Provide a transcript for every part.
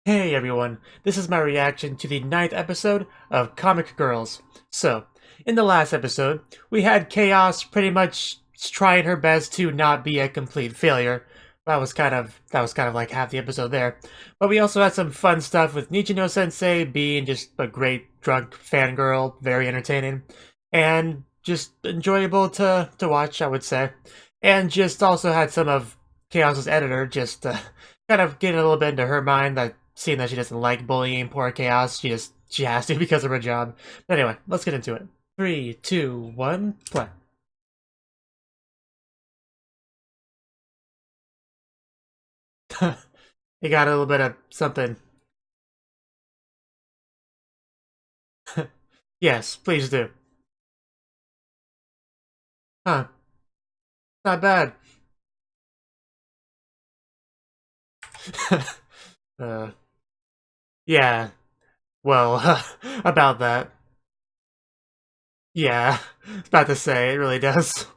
Hey everyone, this is my reaction to the 9th episode of Comic Girls. So, in the last episode, we had Chaos pretty much trying her best to not be a complete failure. That was kind of like half the episode there. But we also had some fun stuff with Nichino Sensei being just a great drunk fangirl, very entertaining, and just enjoyable to watch, I would say. And just also had some of Chaos's editor just kind of getting a little bit into her mind that seeing that she doesn't like bullying poor Chaos, she has to because of her job. But anyway, let's get into it. 3, 2, 1, play. You got a little bit of something. Yes, please do. Huh, not bad. uh, yeah, well, about that. Yeah, I was about to say, it really does.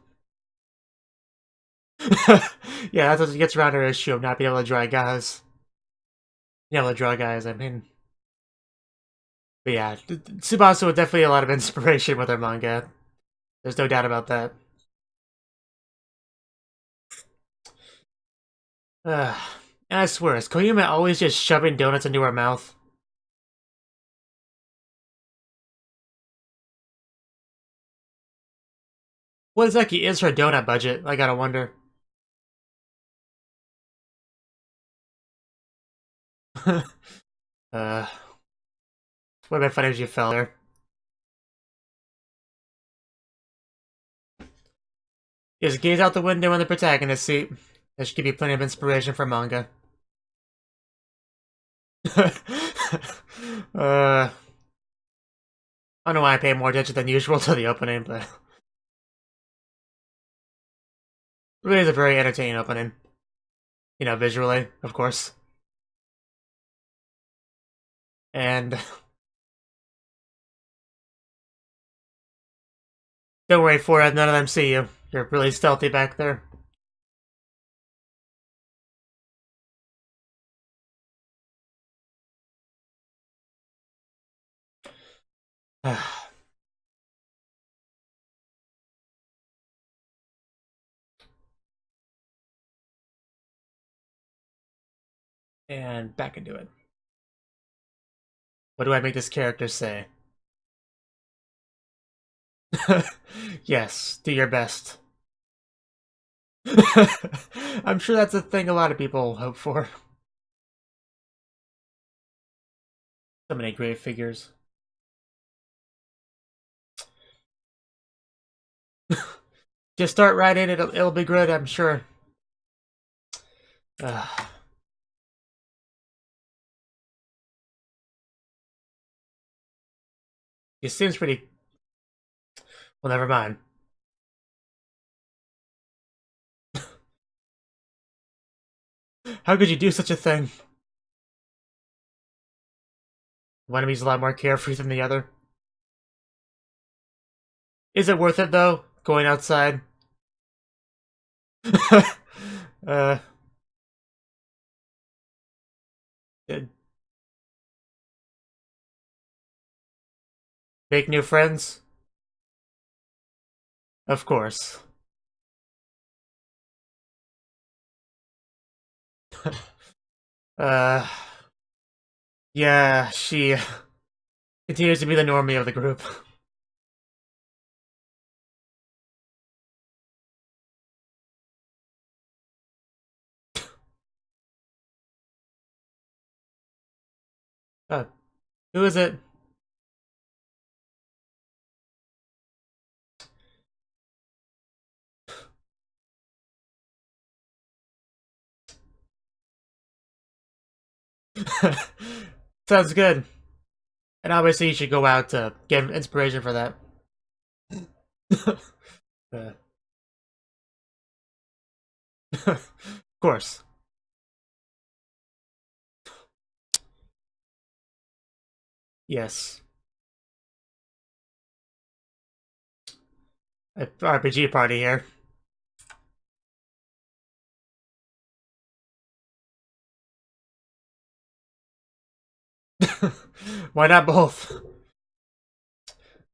Yeah, that's what gets around her issue of not being able to draw guys. Being able to draw guys, I mean. But yeah, Tsubasa was definitely a lot of inspiration with her manga. There's no doubt about that. And I swear, is Koyume always just shoving donuts into her mouth? What exactly is her donut budget? I gotta wonder. uh, would have been funny if you fell there. Just gaze out the window in the protagonist seat. That should give you plenty of inspiration for manga. I don't know why I pay more attention than usual to the opening, but it really is a very entertaining opening. You know, visually, of course. And don't worry for it, none of them see you. You're really stealthy back there. And back into it. What do I make this character say? Yes, do your best. I'm sure that's a thing a lot of people hope for. So many great figures. Just start right in, it'll be good, I'm sure. He seems pretty... Well, never mind. How could you do such a thing? One of me's a lot more carefree than the other. Is it worth it, though? Going outside? uh... Make new friends? Of course. uh... Yeah, she continues to be the normie of the group. Who is it? Sounds good. And obviously you should go out to get inspiration for that. uh, of course. Yes. RPG party here. Why not both?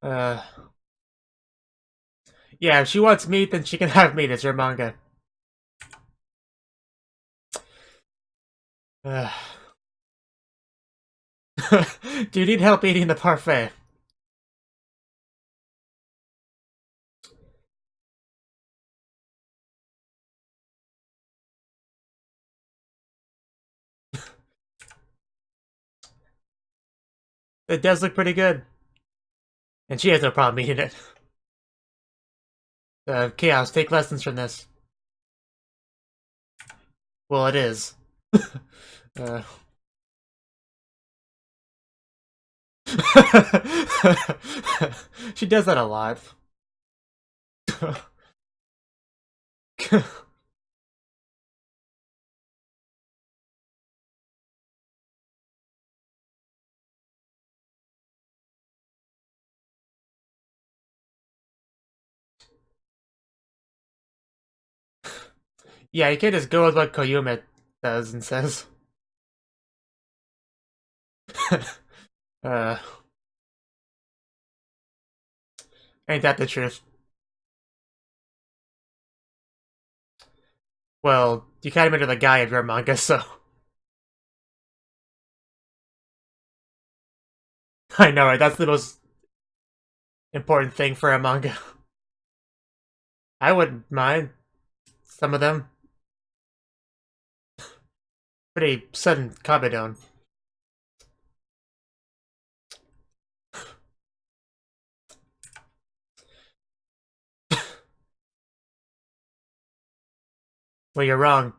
Yeah, if she wants meat, then she can have meat. It's her manga. Do you need help eating the parfait? It does look pretty good. And she has no problem eating it. Chaos, take lessons from this. Well, it is. She does that a lot. Yeah, you can't just go with what Koyume does and says. uh, ain't that the truth? Well, you kind of made her the guy of your manga, so... I know, right? That's the most important thing for a manga. I wouldn't mind some of them. Pretty sudden Kabedon. Well, you're wrong.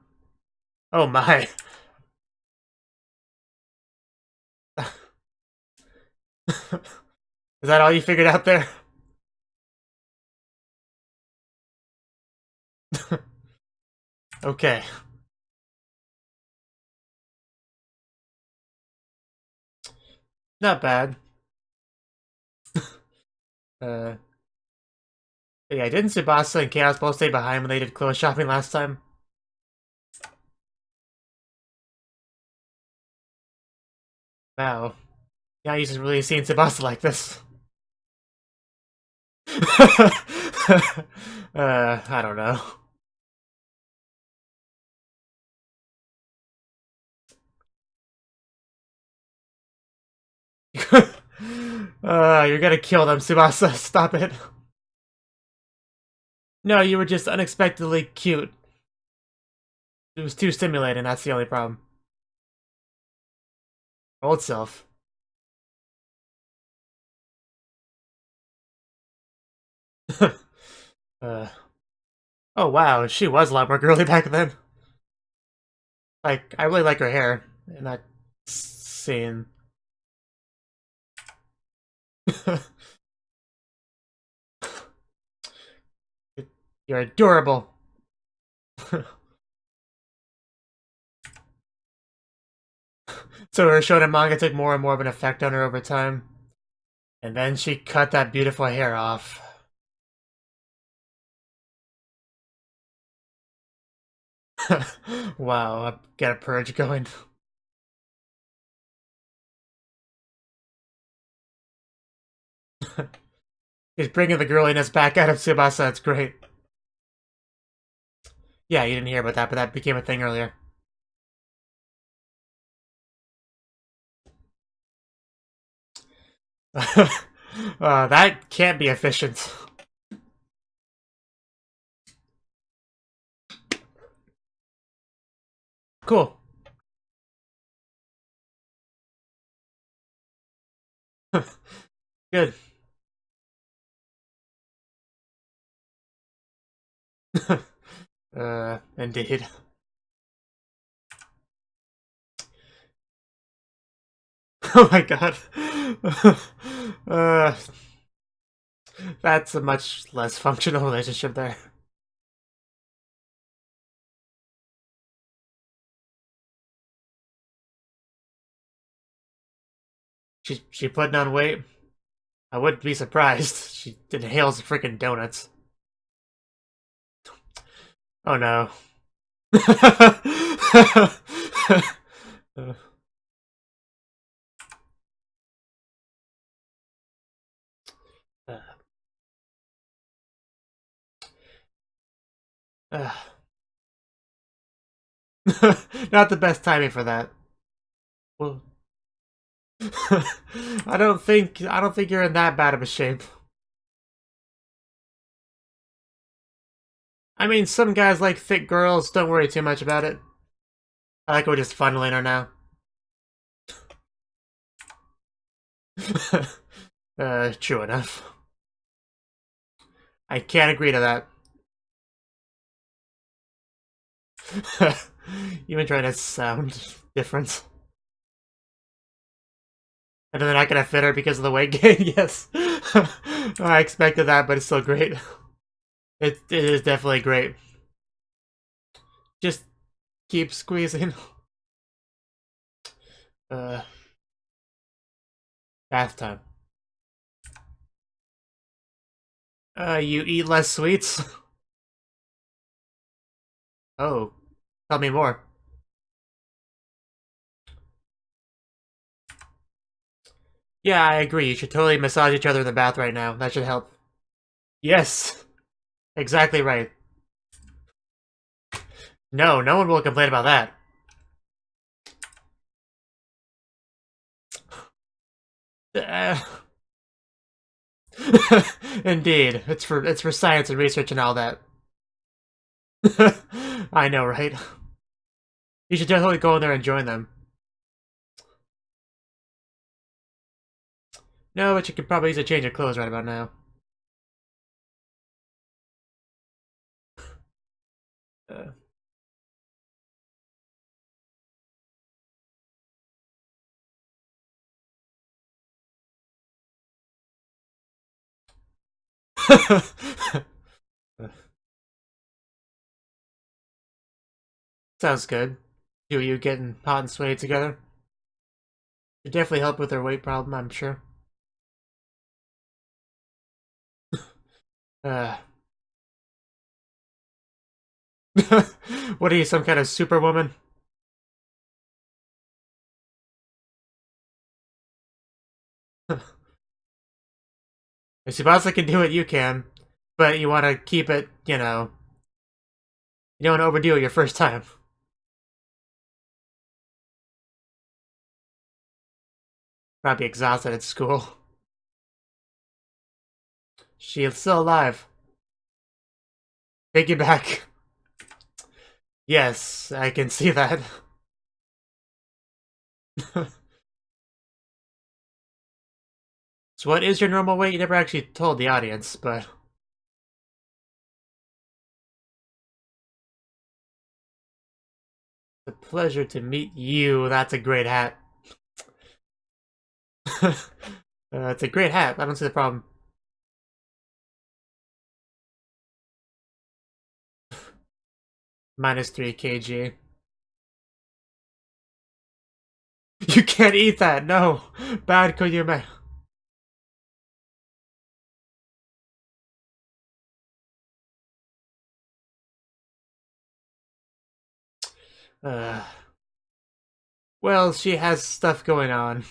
Oh my. Is that all you figured out there? Okay. Not bad. Yeah, didn't Tsubasa and Chaos both stay behind when they did clothes shopping last time? Wow. Now you're just really seeing Tsubasa like this. I don't know. You're gonna kill them, Tsubasa. Stop it. No, you were just unexpectedly cute. It was too stimulating, that's the only problem. Old self. Oh wow, she was a lot more girly back then. Like, I really like her hair in that scene. You're adorable. So her shonen manga took more and more of an effect on her over time. And then she cut that beautiful hair off. Wow, I've got a purge going. He's bringing the girliness back out of Tsubasa, that's great. Yeah, you didn't hear about that, but that became a thing earlier. That can't be efficient. Cool. Good. Indeed. Oh my god. That's a much less functional relationship there. She putting on weight? I wouldn't be surprised. She inhales freaking donuts. Oh no. Uh, uh. Not the best timing for that. Well, I don't think you're in that bad of a shape. I mean, some guys like thick girls. Don't worry too much about it. I like we're just funneling her now. True enough. I can't agree to that. You've been trying to sound different. And they're not gonna fit her because of the weight gain? Yes. I expected that, but it's still great. It is definitely great. Just keep squeezing. Bath time. You eat less sweets? Oh, tell me more. Yeah, I agree. You should totally massage each other in the bath right now. That should help. Yes, exactly right. No, no one will complain about that. Uh, Indeed, it's for science and research and all that. I know, right? You should definitely go in there and join them. No, but you could probably use a change of clothes right about now. Uh. Sounds good. You getting hot and sweaty together? It definitely help with their weight problem, I'm sure. Uh. What are you, some kind of superwoman? If Tsubasa can do it, you can. But you want to keep it, you know. You don't want to overdo it your first time. Probably exhausted at school. She's still alive. Piggyback. Yes, I can see that. So what is your normal weight? You never actually told the audience, but... It's a pleasure to meet you. That's a great hat. It's a great hat. I don't see the problem. Minus 3 kg. You can't eat that, no! Bad Koyume. Uh, well, she has stuff going on.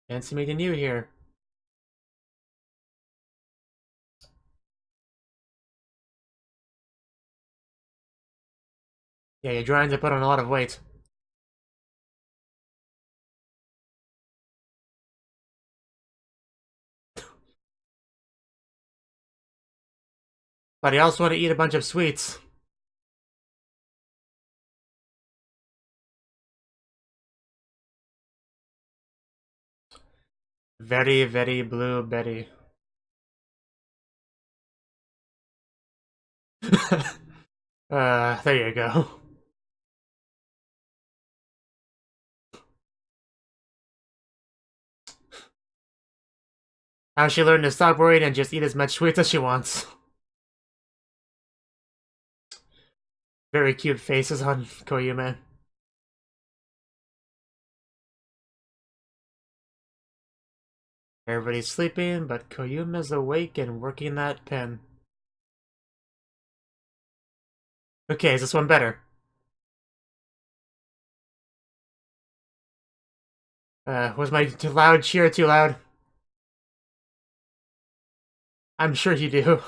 Fancy meeting you here. Yeah, you're trying to put on a lot of weight. But I also want to eat a bunch of sweets. Very, very blue Betty. There you go. How she learned to stop worrying and just eat as much sweets as she wants. Very cute faces on Koyume. Everybody's sleeping, but Koyume's awake and working that pen. Okay, is this one better? Was my loud cheer too loud? I'm sure you do.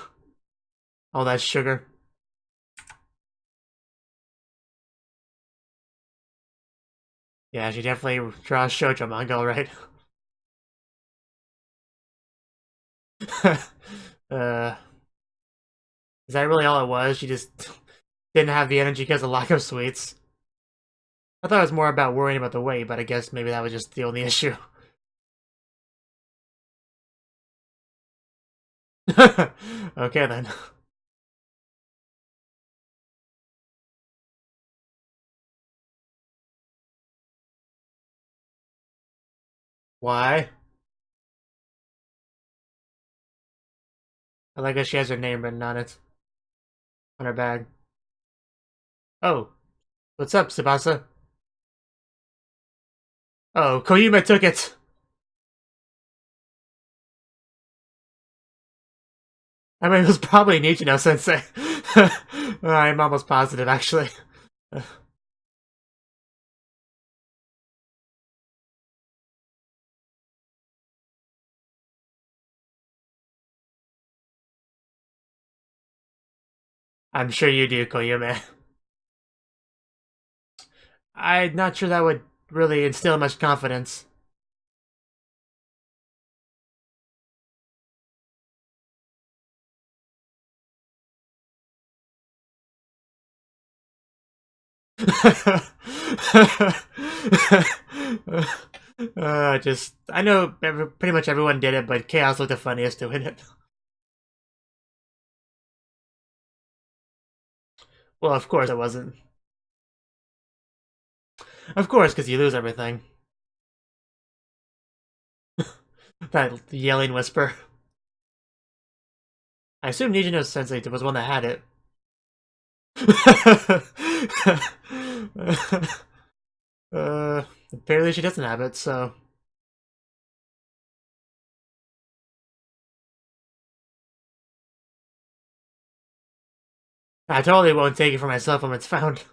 All that sugar. Yeah, she definitely draws shoujo manga, right? uh, is that really all it was? She just didn't have the energy because of lack of sweets. I thought it was more about worrying about the weight, but I guess maybe that was just the only issue. Okay then. Why? I like that she has her name written on it. On her bag. Oh, what's up, Tsubasa? Oh, Koyume took it! I mean, it was probably Nichino-sensei. I'm almost positive, actually. I'm sure you do, Koyume. I'm not sure that would really instill much confidence. I know pretty much everyone did it, but Chaos looked the funniest doing it. Well, of course it wasn't. Of course, because you lose everything. That yelling whisper. I assume Nijino Sensei was one that had it. Apparently she doesn't have it, so... I totally won't take it for myself when it's found.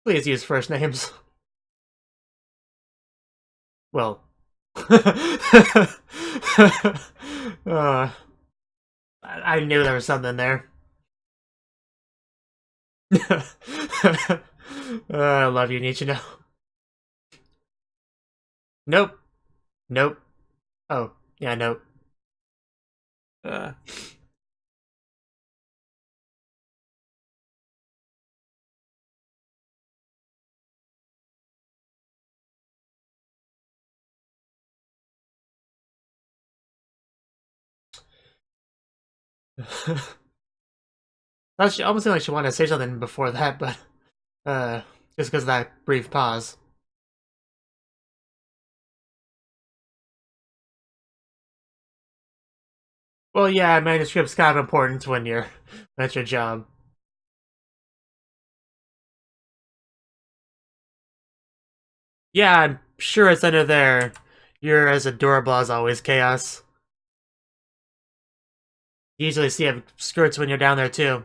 Please use first names. Well... I knew there was something there. I love you, Nichino. Nope. Nope. Oh, yeah, nope. Uh. She almost seemed like she wanted to say something before that, but just because of that brief pause. Well, yeah, manuscript's kind of important when that's your job. Yeah, I'm sure it's under there. You're as adorable as always, Chaos. You usually see skirts when you're down there too.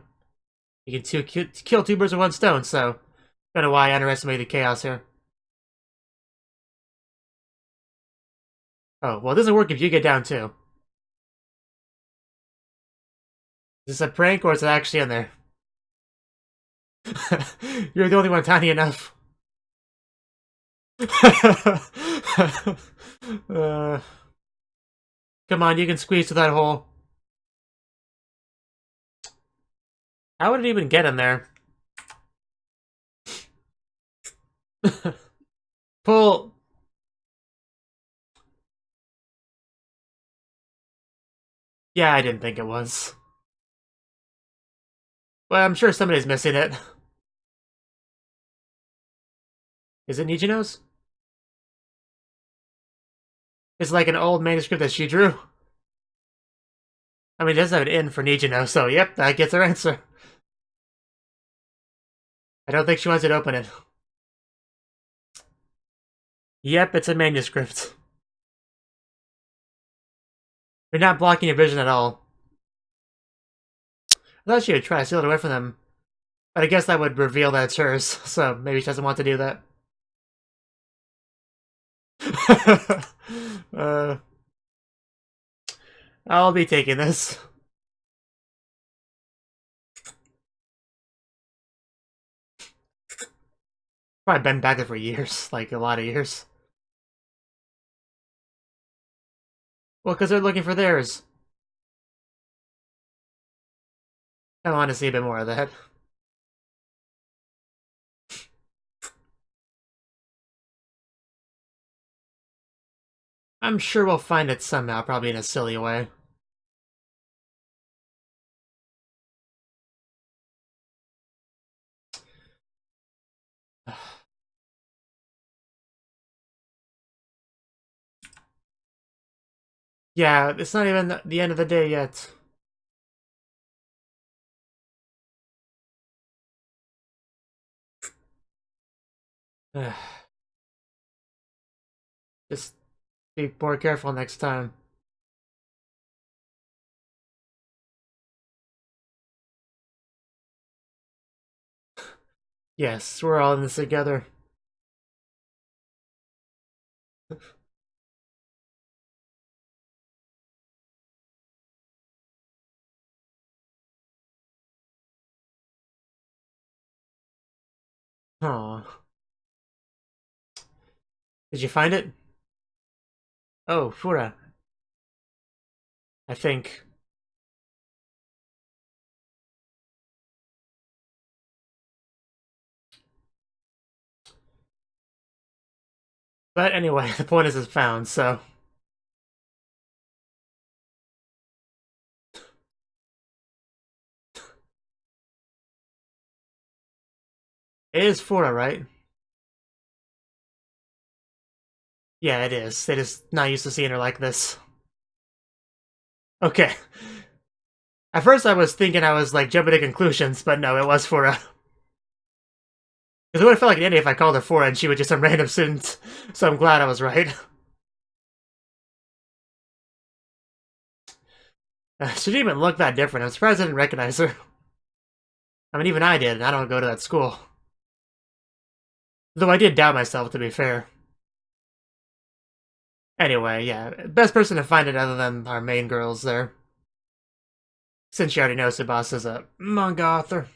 You can kill two birds with one stone, so don't know why I underestimated Chaos here. Oh, well, it doesn't work if you get down too. Is this a prank or is it actually in there? You're the only one tiny enough. uh, come on, you can squeeze through that hole. How would it even get in there? Pull. Yeah, I didn't think it was. Well, I'm sure somebody's missing it. Is it Nijino's? It's like an old manuscript that she drew. I mean, it does have an N for Nijino, so yep, that gets her answer. I don't think she wants it to open it. Yep, it's a manuscript. You're not blocking your vision at all. I thought she would try to steal it away from them. But I guess that would reveal that it's hers, so maybe she doesn't want to do that. I'll be taking this. Probably been back there for years, like a lot of years. Well, because they're looking for theirs. I want to see a bit more of that. I'm sure we'll find it somehow, probably in a silly way. Yeah, it's not even the end of the day yet. Just be more careful next time. Yes, we're all in this together. Aw. Did you find it? Oh, Fura. I think. But anyway, the point is it's found, so. It is Fura, right? Yeah, it is. They just not used to seeing her like this. Okay. At first I was thinking I was like jumping to conclusions, but no, it was Fura. Because it would have felt like an idiot if I called her Fura and she was just some random student. So I'm glad I was right. She didn't even look that different. I'm surprised I didn't recognize her. I mean, even I did, and I don't go to that school. Though I did doubt myself, to be fair. Anyway, yeah, best person to find it other than our main girls there. Since you already know Tsubasa's a manga author.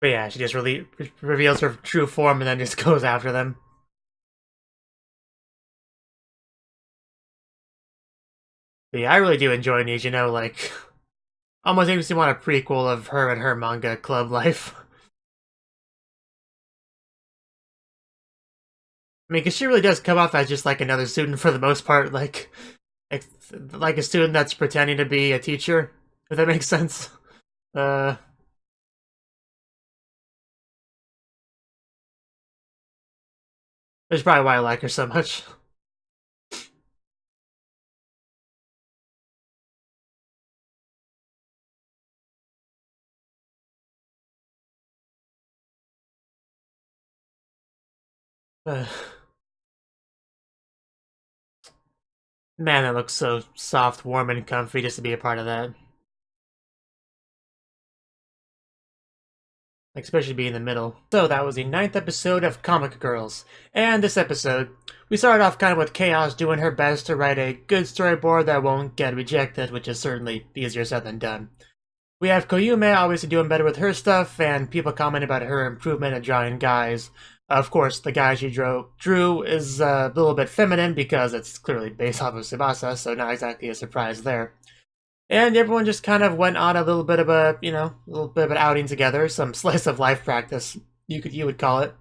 But yeah, she just really reveals her true form and then just goes after them. But yeah, I really do enjoy these, you know, like... Almost makes me want a prequel of her and her manga club life. I mean, because she really does come off as just like another student for the most part, like a student that's pretending to be a teacher, if that makes sense. That's probably why I like her so much. Man, that looks so soft, warm, and comfy just to be a part of that. Like, especially being in the middle. So that was the 9th episode of Comic Girls. And this episode, we started off kind of with Chaos doing her best to write a good storyboard that won't get rejected, which is certainly easier said than done. We have Koyume obviously doing better with her stuff, and people comment about her improvement at drawing guys. Of course, the guy she drew is a little bit feminine because it's clearly based off of Tsubasa, so not exactly a surprise there. And everyone just kind of went on a little bit of a, a little bit of an outing together, some slice of life practice, you would call it.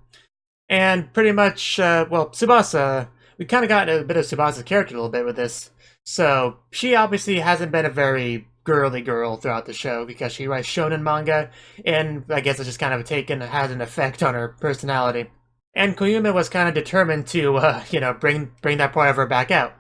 And pretty much, well, Tsubasa, we kind of got a bit of Tsubasa's character a little bit with this. So she obviously hasn't been a very girly girl throughout the show because she writes shonen manga, and I guess it's just kind of had an effect on her personality. And Koyume was kind of determined to, bring that part of her back out.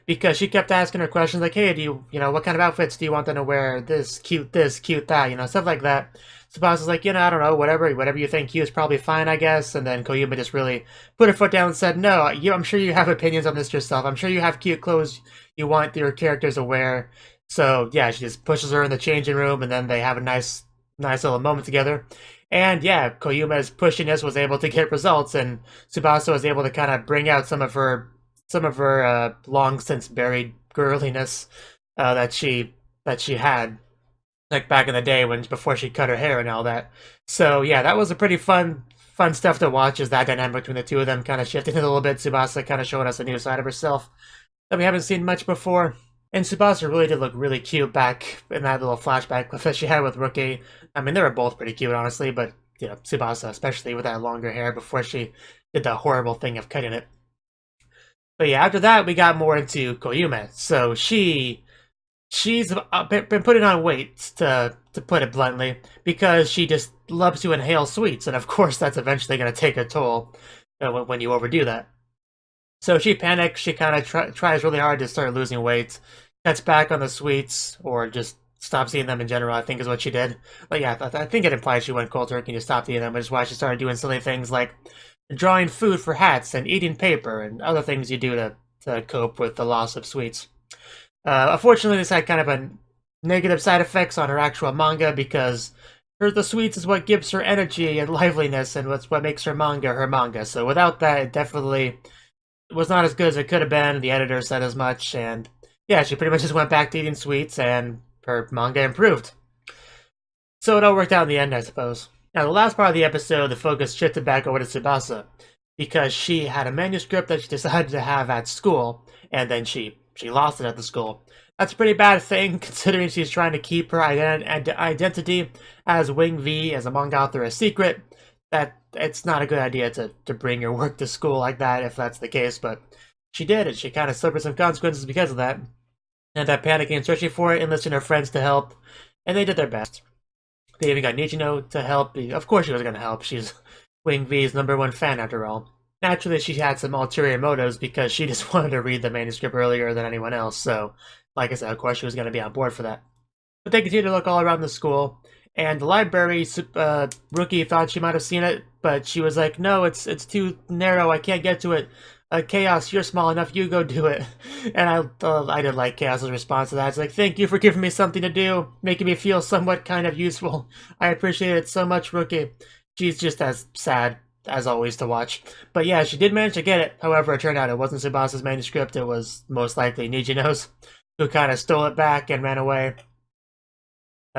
Because she kept asking her questions like, hey, do you, what kind of outfits do you want them to wear? This, cute that, stuff like that. Tsubasa's like, you know, I don't know, whatever you think Kyuu is probably fine, I guess. And then Koyuma just really put her foot down and said, no, I'm sure you have opinions on this yourself. I'm sure you have cute clothes you want your characters to wear. So yeah, she just pushes her in the changing room, and then they have a nice little moment together. And yeah, Koyuma's pushiness was able to get results, and Tsubasa was able to kind of bring out some of her long since buried girliness that she had, like back in the day before she cut her hair and all that. So yeah, that was a pretty fun stuff to watch, is that dynamic between the two of them kind of shifting a little bit. Tsubasa kind of showing us a new side of herself that we haven't seen much before. And Tsubasa really did look really cute back in that little flashback clip that she had with Rookie. I mean, they were both pretty cute, honestly, but you know, Tsubasa, especially with that longer hair before she did the horrible thing of cutting it. But yeah, after that, we got more into Koyume. So she's been putting on weight, to put it bluntly, because she just loves to inhale sweets, and of course that's eventually going to take a toll when you overdo that. So she panics, she kind of tries really hard to start losing weight, cuts back on the sweets, or just stops eating them in general, I think is what she did. But yeah, I think it implies she went cold turkey and just stopped eating them, which is why she started doing silly things like drawing food for hats and eating paper and other things you do to cope with the loss of sweets. Unfortunately, this had kind of a negative side effects on her actual manga, because the sweets is what gives her energy and liveliness, and what makes her manga. So without that, it definitely was not as good as it could have been. The editor said as much, and yeah, she pretty much just went back to eating sweets, and her manga improved. So it all worked out in the end, I suppose. Now, the last part of the episode, the focus shifted back over to Tsubasa, because she had a manuscript that she decided to have at school, and then she lost it at the school. That's a pretty bad thing, considering she's trying to keep her identity as Wing V, as a manga author, a secret. That it's not a good idea to bring your work to school like that, if that's the case, but she did, and she kind of suffered some consequences because of that. And that panicking and searching for it, enlisting her friends to help, and they did their best. They even got Nijino to help. Of course she was going to help. She's Wing V's #1 fan, after all. Naturally, she had some ulterior motives, because she just wanted to read the manuscript earlier than anyone else, so, like I said, of course she was going to be on board for that. But they continued to look all around the school, and the library, Rookie thought she might have seen it, but she was like, no, it's too narrow, I can't get to it. Chaos, you're small enough, you go do it. And I did like Chaos's response to that. It's like, thank you for giving me something to do, making me feel somewhat kind of useful. I appreciate it so much, Rookie. She's just as sad as always to watch. But yeah, she did manage to get it. However, it turned out it wasn't Tsubasa's manuscript, it was most likely Nijino's, who kind of stole it back and ran away.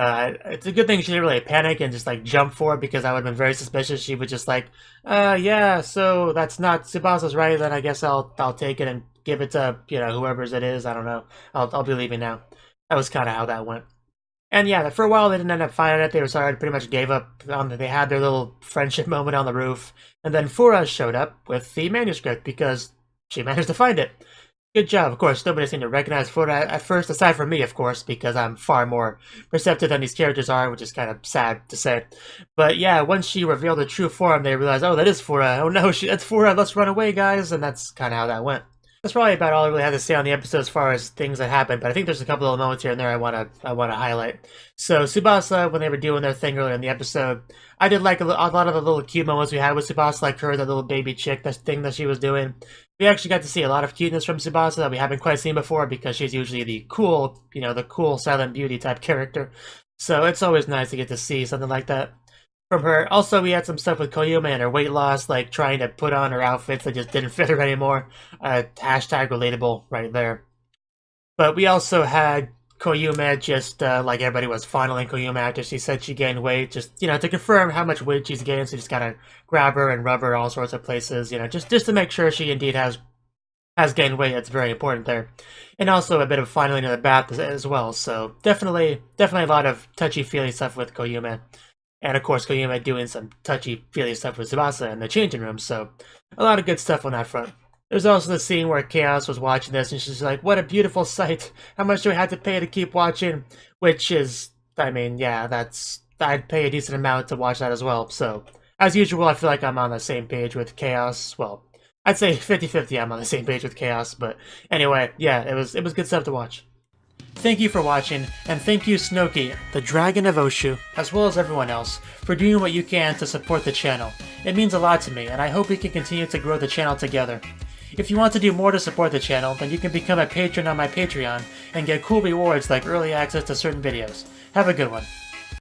It's a good thing she didn't really panic and just like jump for it, because I would have been very suspicious. She would just like, yeah, so that's not Tsubasa's, right? Then I guess I'll take it and give it to, you know, whoever's it is. I don't know. I'll be leaving now. That was kind of how that went. And yeah, for a while they didn't end up finding it. They were sorry, pretty much gave up. They had their little friendship moment on the roof, and then Fura showed up with the manuscript because she managed to find it. Good job. Of course, nobody seemed to recognize Fura at first, aside from me, of course, because I'm far more perceptive than these characters are, which is kind of sad to say. But yeah, once she revealed her true form, they realized, oh, that is Fura. Oh no, that's Fura. Let's run away, guys. And that's kind of how that went. That's probably about all I really had to say on the episode as far as things that happened, but I think there's a couple of moments here and there I want to highlight. So Tsubasa, when they were doing their thing earlier in the episode, I did like a lot of the little cute moments we had with Tsubasa, like her, that little baby chick, that thing that she was doing. We actually got to see a lot of cuteness from Tsubasa that we haven't quite seen before, because she's usually the cool, the cool silent beauty type character. So it's always nice to get to see something like that from her. Also, we had some stuff with Koyume and her weight loss, like trying to put on her outfits that just didn't fit her anymore. Hashtag relatable right there. But we also had Koyume just, like everybody was fondling Koyume after she said she gained weight, just, to confirm how much weight she's gained, so just gotta grab her and rub her all sorts of places, just to make sure she indeed has gained weight. That's very important there. And also a bit of fondling in the bath as well, so definitely a lot of touchy-feely stuff with Koyume. And of course, Koyume doing some touchy-feely stuff with Tsubasa in the changing room, so a lot of good stuff on that front. There's also the scene where Chaos was watching this, and she's like, what a beautiful sight. How much do I have to pay to keep watching? Which is, yeah, I'd pay a decent amount to watch that as well. So, as usual, I feel like I'm on the same page with Chaos. Well, I'd say 50-50 I'm on the same page with Chaos, but anyway, yeah, it was good stuff to watch. Thank you for watching, and thank you Cnouki, the Dragon of Oshu, as well as everyone else, for doing what you can to support the channel. It means a lot to me, and I hope we can continue to grow the channel together. If you want to do more to support the channel, then you can become a patron on my Patreon and get cool rewards like early access to certain videos. Have a good one.